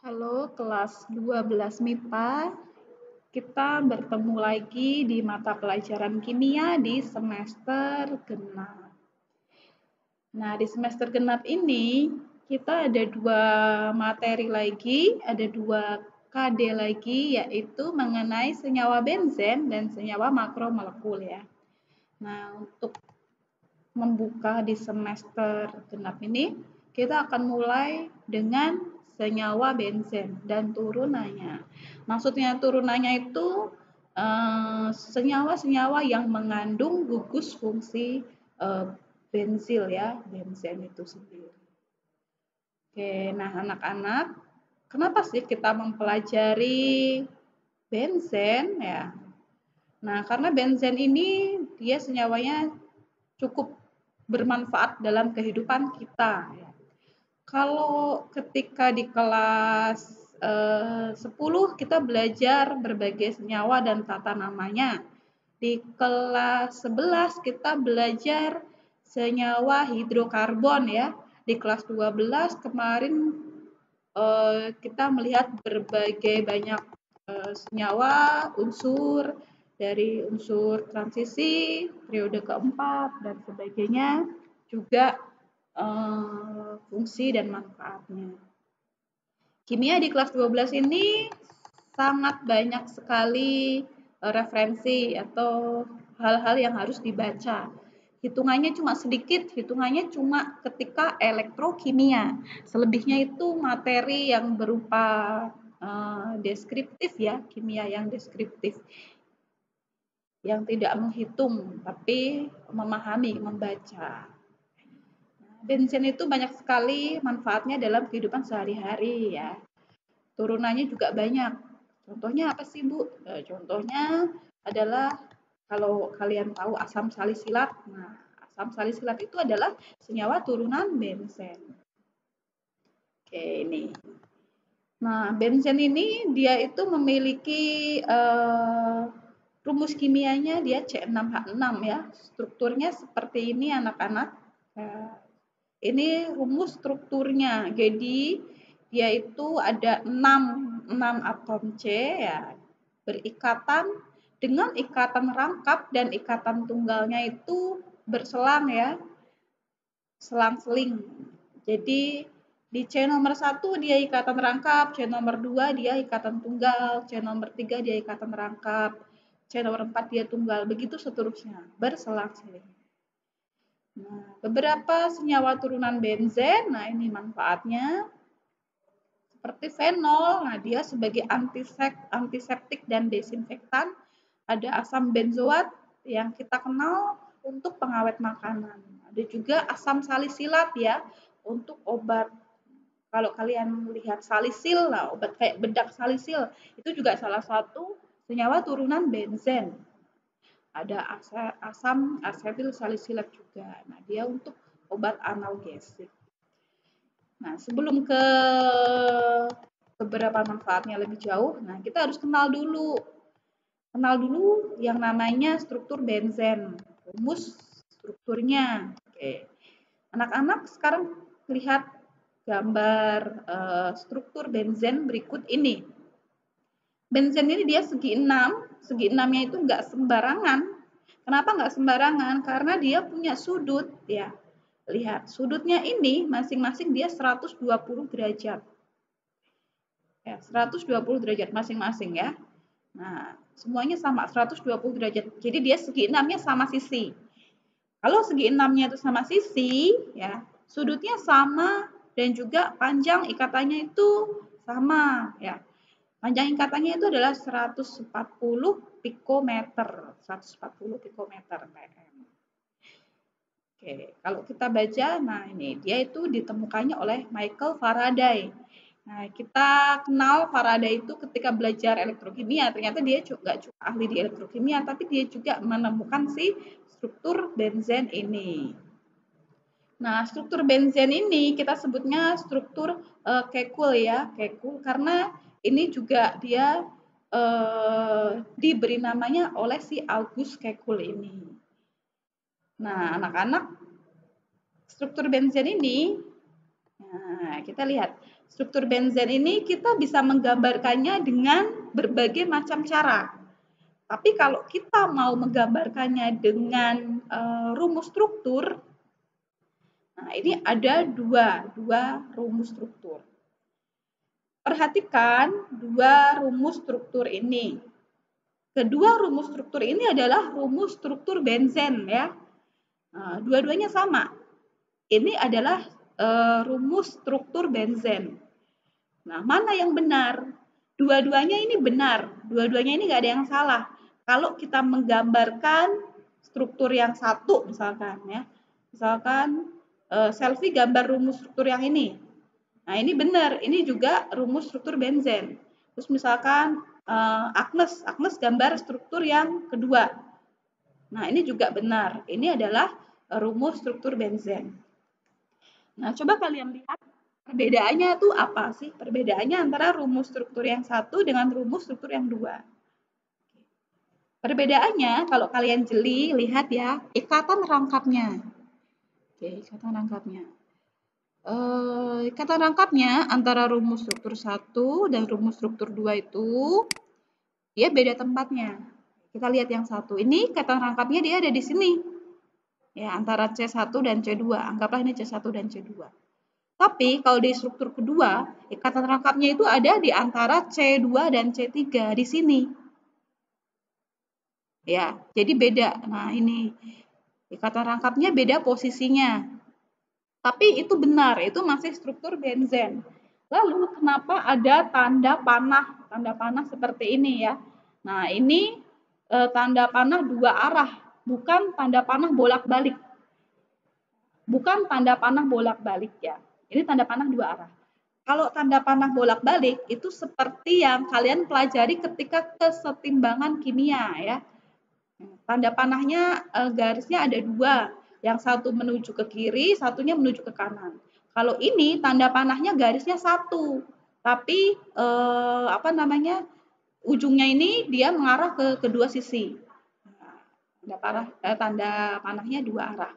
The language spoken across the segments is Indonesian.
Halo kelas 12 MIPA, kita bertemu lagi di mata pelajaran kimia di semester genap. Nah, di semester genap ini kita ada dua materi lagi, ada dua KD lagi, yaitu mengenai senyawa benzen dan senyawa makromolekul ya. Nah, untuk membuka di semester genap ini, kita akan mulai dengan senyawa benzen dan turunannya. Maksudnya turunannya itu senyawa-senyawa yang mengandung gugus fungsi benzil ya, benzen itu sendiri. Oke, nah anak-anak, kenapa sih kita mempelajari benzen ya? Nah, karena benzen ini dia senyawanya cukup bermanfaat dalam kehidupan kita. Kalau ketika di kelas 10 kita belajar berbagai senyawa dan tata namanya. Di kelas 11 kita belajar senyawa hidrokarbon ya. Di kelas 12 kemarin kita melihat berbagai banyak senyawa, unsur, dari unsur transisi, periode keempat, dan sebagainya, juga fungsi dan manfaatnya. Kimia di kelas 12 ini sangat banyak sekali referensi atau hal-hal yang harus dibaca. Hitungannya cuma sedikit, hitungannya cuma ketika elektrokimia. Selebihnya itu materi yang berupa deskriptif ya, kimia yang deskriptif. Yang tidak menghitung, tapi memahami, membaca. Benzen itu banyak sekali manfaatnya dalam kehidupan sehari-hari ya. Turunannya juga banyak. Contohnya apa sih Bu? Contohnya adalah kalau kalian tahu asam salisilat. Nah, asam salisilat itu adalah senyawa turunan benzen. Oke, ini. Nah, benzen ini dia itu memiliki rumus kimianya dia C6H6 ya. Strukturnya seperti ini anak-anak. Ini rumus strukturnya. Jadi dia itu ada 6 atom C ya, berikatan dengan ikatan rangkap dan ikatan tunggalnya itu berselang ya, selang-seling. Jadi di C nomor 1 dia ikatan rangkap, C nomor 2 dia ikatan tunggal, C nomor 3 dia ikatan rangkap, C nomor 4 dia tunggal, begitu seterusnya, berselang-seling. Nah, beberapa senyawa turunan benzen, nah ini manfaatnya. Seperti fenol, nah dia sebagai antiseptik dan desinfektan. Ada asam benzoat yang kita kenal untuk pengawet makanan. Ada juga asam salisilat ya, untuk obat. Kalau kalian melihat salisil, nah obat kayak bedak salisil, itu juga salah satu senyawa turunan benzen. Ada asam asetil salisilat juga. Nah, dia untuk obat analgesik. Nah, sebelum ke beberapa manfaatnya lebih jauh, nah kita harus kenal dulu. Kenal dulu yang namanya struktur benzen, rumus strukturnya. Oke. Anak-anak sekarang lihat gambar struktur benzen berikut ini. Benzen ini dia segi 6, segi 6-nya itu enggak sembarangan. Kenapa enggak sembarangan? Karena dia punya sudut ya. Lihat, sudutnya ini masing-masing dia 120 derajat. Ya, 120 derajat masing-masing ya. Nah, semuanya sama 120 derajat. Jadi dia segi 6-nya sama sisi. Kalau segi 6-nya itu sama sisi, ya, sudutnya sama dan juga panjang ikatannya itu sama, ya. Panjang ikatannya itu adalah 140 pikometer. 140 pikometer PM. Oke, kalau kita baca, nah ini dia itu ditemukannya oleh Michael Faraday. Nah, kita kenal Faraday itu ketika belajar elektrokimia. Ternyata dia juga ahli di elektrokimia, tapi dia juga menemukan si struktur benzen ini. Nah, struktur benzen ini kita sebutnya struktur Kekulé ya, Kekulé karena ini juga dia diberi namanya oleh si Auguste Kekulé ini. Nah, anak-anak, struktur benzen ini, nah kita lihat struktur benzen ini kita bisa menggambarkannya dengan berbagai macam cara. Tapi kalau kita mau menggambarkannya dengan rumus struktur, nah ini ada dua rumus struktur. Perhatikan dua rumus struktur ini. Kedua rumus struktur ini adalah rumus struktur benzen ya. Nah, dua-duanya sama. Ini adalah rumus struktur benzen. Nah, mana yang benar? Dua-duanya ini benar. Dua-duanya ini nggak ada yang salah. Kalau kita menggambarkan struktur yang satu misalkan ya. Misalkan Selfie gambar rumus struktur yang ini. Nah, ini benar. Ini juga rumus struktur benzen. Terus misalkan Agnes gambar struktur yang kedua. Nah, ini juga benar. Ini adalah rumus struktur benzen. Nah, coba kalian lihat perbedaannya tuh apa sih? Perbedaannya antara rumus struktur yang satu dengan rumus struktur yang dua. Perbedaannya, kalau kalian jeli, lihat ya, ikatan rangkapnya. Oke, ikatan rangkapnya. Ikatan rangkapnya antara rumus struktur 1 dan rumus struktur 2 itu dia beda tempatnya. Kita lihat yang satu. Ini ikatan rangkapnya dia ada di sini. Ya, antara C1 dan C2. Anggaplah ini C1 dan C2. Tapi kalau di struktur kedua, ikatan rangkapnya itu ada di antara C2 dan C3 di sini. Ya, jadi beda. Nah, ini ikatan rangkapnya beda posisinya. Tapi itu benar, itu masih struktur benzen. Lalu kenapa ada tanda panah? Tanda panah seperti ini ya. Nah, ini tanda panah dua arah, bukan tanda panah bolak-balik. Bukan tanda panah bolak-balik ya. Ini tanda panah dua arah. Kalau tanda panah bolak-balik itu seperti yang kalian pelajari ketika kesetimbangan kimia ya. Tanda panahnya garisnya ada dua. Yang satu menuju ke kiri, satunya menuju ke kanan. Kalau ini tanda panahnya garisnya satu, tapi ujungnya ini dia mengarah ke kedua sisi. Tanda panahnya dua arah.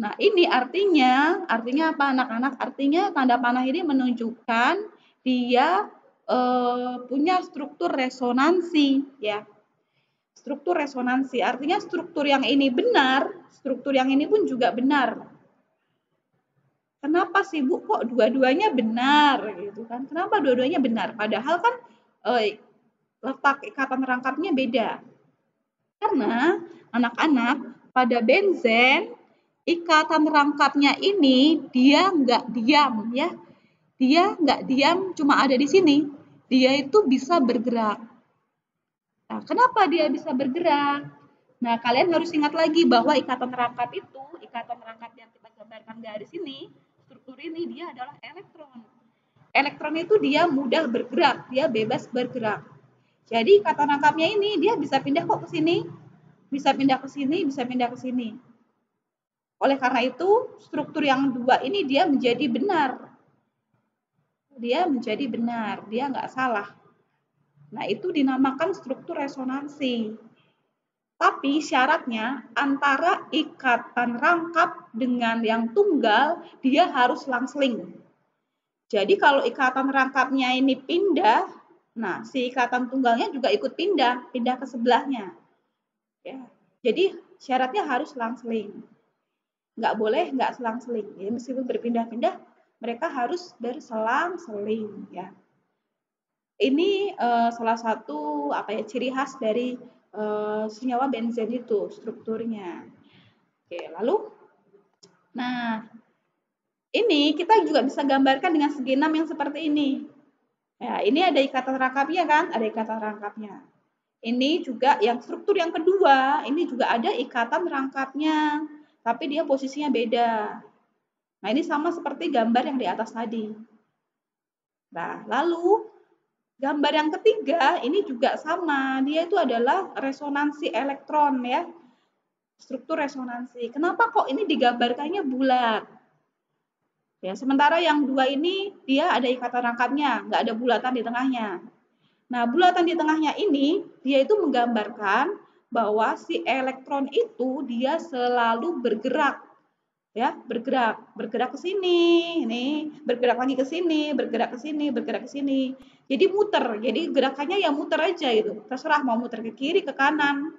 Nah, ini artinya apa anak-anak? Artinya tanda panah ini menunjukkan dia punya struktur resonansi ya. Struktur resonansi, artinya struktur yang ini benar, struktur yang ini pun juga benar. Kenapa sih Bu kok dua-duanya benar gitu kan? Kenapa dua-duanya benar? Padahal kan letak ikatan rangkapnya beda. Karena anak-anak pada benzen ikatan rangkapnya ini dia nggak diam ya. Dia nggak diam cuma ada di sini. Dia itu bisa bergerak. Nah, kenapa dia bisa bergerak? Nah, kalian harus ingat lagi bahwa ikatan rangkap itu, ikatan rangkap yang kita gambarkan garis ini, struktur ini dia adalah elektron. Elektron itu dia mudah bergerak, dia bebas bergerak. Jadi ikatan rangkapnya ini dia bisa pindah kok ke sini, bisa pindah ke sini, bisa pindah ke sini. Oleh karena itu, struktur yang dua ini dia menjadi benar. Dia menjadi benar, dia nggak salah. Nah, itu dinamakan struktur resonansi. Tapi syaratnya antara ikatan rangkap dengan yang tunggal, dia harus langsling. Jadi kalau ikatan rangkapnya ini pindah, nah si ikatan tunggalnya juga ikut pindah ke sebelahnya. Ya. Jadi syaratnya harus langsling. Nggak boleh nggak selang-seling. Ya, meskipun berpindah-pindah, mereka harus berselang-seling. Ya. Ini salah satu ciri khas dari senyawa benzen itu strukturnya. Oke, lalu nah ini kita juga bisa gambarkan dengan segi 6 yang seperti ini. Ya, ini ada ikatan rangkapnya kan? Ada ikatan rangkapnya. Ini juga yang struktur yang kedua, ini juga ada ikatan rangkapnya, tapi dia posisinya beda. Nah, ini sama seperti gambar yang di atas tadi. Nah, lalu gambar yang ketiga ini juga sama, dia itu adalah resonansi elektron ya, struktur resonansi. Kenapa kok ini digambarkannya bulat? Ya, sementara yang dua ini dia ada ikatan rangkapnya, nggak ada bulatan di tengahnya. Nah, bulatan di tengahnya ini dia itu menggambarkan bahwa si elektron itu dia selalu bergerak. ya, bergerak ke sini, nih, bergerak lagi ke sini, bergerak ke sini, bergerak ke sini. Jadi muter, jadi gerakannya yang muter aja gitu. Terserah mau muter ke kiri, ke kanan.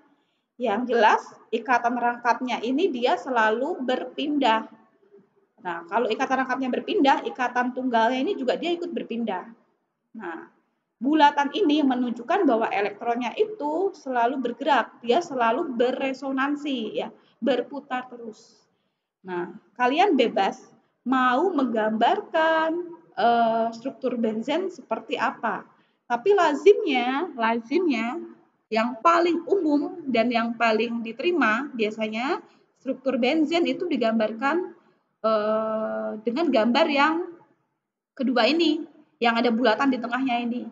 Yang jelas ikatan rangkapnya ini dia selalu berpindah. Nah, kalau ikatan rangkapnya berpindah, ikatan tunggalnya ini juga dia ikut berpindah. Nah, bulatan ini menunjukkan bahwa elektronnya itu selalu bergerak, dia selalu beresonansi ya, berputar terus. Nah, kalian bebas mau menggambarkan struktur benzen seperti apa. Tapi lazimnya yang paling umum dan yang paling diterima biasanya struktur benzen itu digambarkan dengan gambar yang kedua ini, yang ada bulatan di tengahnya ini.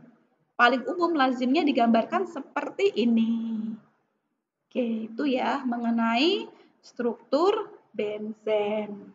Paling umum lazimnya digambarkan seperti ini. Oke, itu ya mengenai struktur benzen.